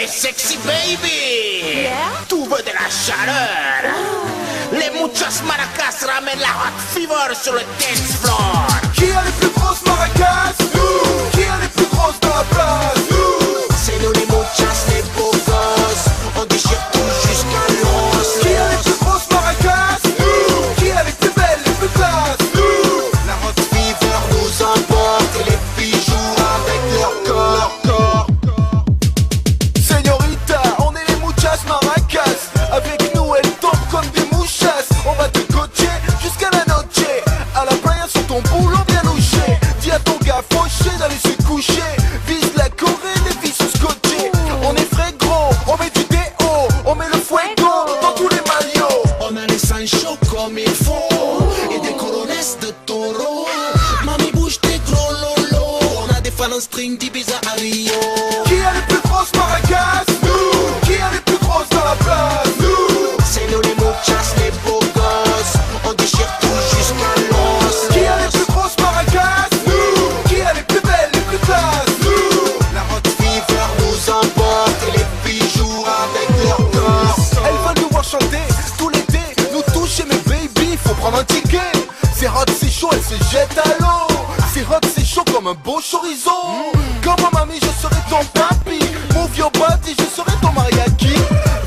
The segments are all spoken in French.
Hey sexy baby, Yeah? tu veux de la chaleur? Les muchas maracas ramènent la hot fever sur le dance floor. Qui a les plus grosses maracas? Nous. Qui a les plus grosses dans la place? Nous. C'est nous les muchas, les beaux gosses. On déchire tout jusqu'à l'os. Qui a les plus grosses maracas? Nous. Qui a les plus belles, les plus classes? Nous. La hot fever nous emporte et les filles jouent avec leur corps. Señorita, on est les muchas maracas. Avec nous elles tombent comme des mouchas. On va te coacher jusqu'à la noche. À la playa sur ton boulot bien louché. Dis à ton gars fauché d'aller se coucher. Vise la Corée, les filles sont scotchées. On est frais gros, on met du déo. On met le fuego dans tous les maillots. On a les seins chauds comme il faut et des coronesses de taureau. Mami bouge tes gros lolos. On a des fans en string d'Ibiza à Rio. Qui a les plus grosses maracas? Nous. Qui a les plus grosses dans la place? Nous. C'est nous les muchas, les beaux gosses. On déchire tout jusqu'à l'os. Qui a les plus grosses maracas? Nous. Qui a les plus belles, les plus classes? Nous. La hot fever nous emporte et les filles jouent avec leur corps. Elles veulent nous voir chanter tout l'été, nous toucher mais baby, faut prendre un ticket. C'est hot, c'est chaud, elles se jettent à l'eau. C'est hot, c'est chaud comme un beau chorizo. Comme ma mamie, je serai ton papi. Move your body, je serai ton mariachi.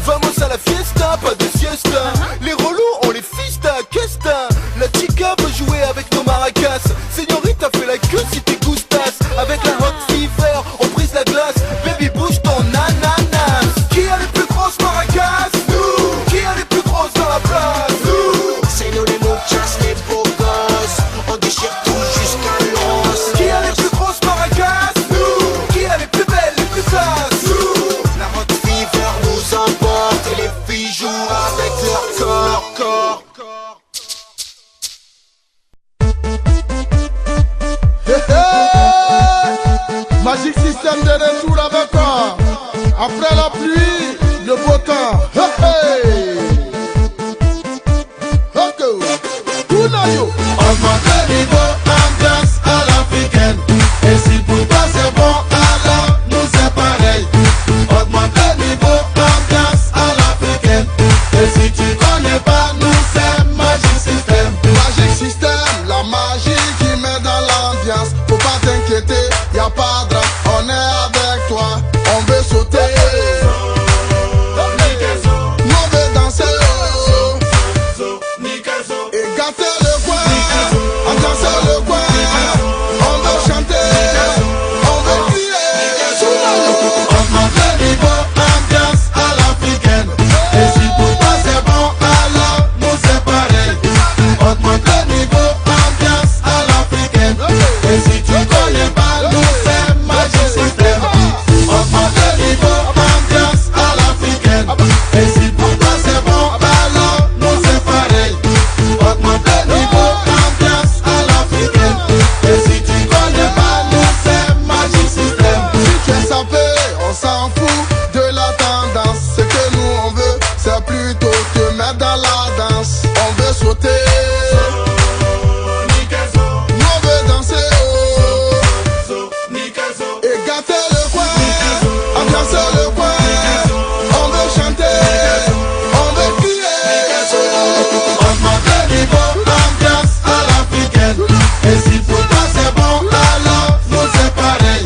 Vamos à la fiesta, pas de siesta. Les relous, on les fista, qu'esta. La chica veut jouer avec nos maracas. Señorita, fais la queue si t'es gustas. Avec la hot fever, on brise la glace. Baby, bouge ton ananas. Qui a les plus grosses maracas? Nous. Qui a les plus grosses dans la place? Nous. C'est nous les muchas, les beaux gosses. On déchire tout jusqu'à l'os. Qui a les plus grosses maracas? Nous. Qui a les plus belles, les plus classes? Nous. La hot fever nous emporte et les filles jouent avec leur corps. Magic System de retour avec toi. Après la pluie, le beau temps. Hey, hey. Ok. Kunayo. Augmente le niveau, ambiance à l'africaine. Et si pour toi c'est bon, alors nous c'est pareil. Augmente le niveau, ambiance à l'africaine. Et si tu connais pas, nous c'est Magic System. Magic System, la magie qui met dans l'ambiance. Faut pas t'inquiéter, y a pas de drame. On est avec toi, on veut sauter. On veut danser. Et gâter le coin, ambiancer le coin. On veut chanter, on veut crier. Augmente le niveau, ambiance à l'africaine. Et si pour toi c'est bon, alors nous c'est pareil. Augmente le niveau, ambiance à l'africaine. Et si tu connais pas, nous c'est Magic System. Augmente le niveau, ambiance à l'africaine. Et si pour toi c'est bon, alors nous c'est pareil. Augmente le niveau, ambiance à l'africaine. Et si tu connais pas, nous c'est Magic System. Si tu es sapé, on s'en fout de la tendance. Ce que nous on veut, c'est plutôt te mettre dans la danse. On veut sauter, nous on veut danser, et gâter le coin, ambiancer le coin. On veut chanter, on veut crier. Augmente le niveau, ambiance à l'africaine. Et si pour toi c'est bon, alors nous c'est pareil.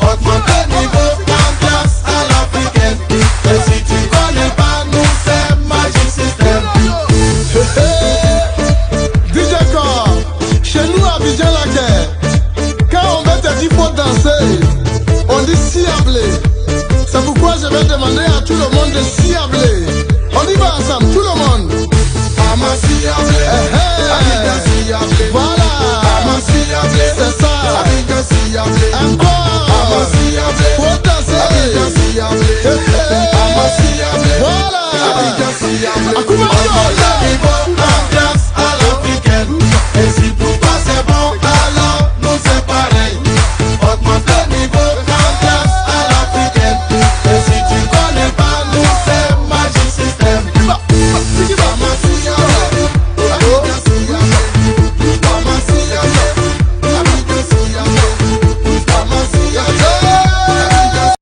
Augmente le niveau, ambiance à l'africaine. Et si tu connais pas, nous c'est Magic System. DJ Core, chez nous à Abidjan-la-Guerre, quand on veut te dire faut danser, on dit ciablé. C'est pourquoi je vais demander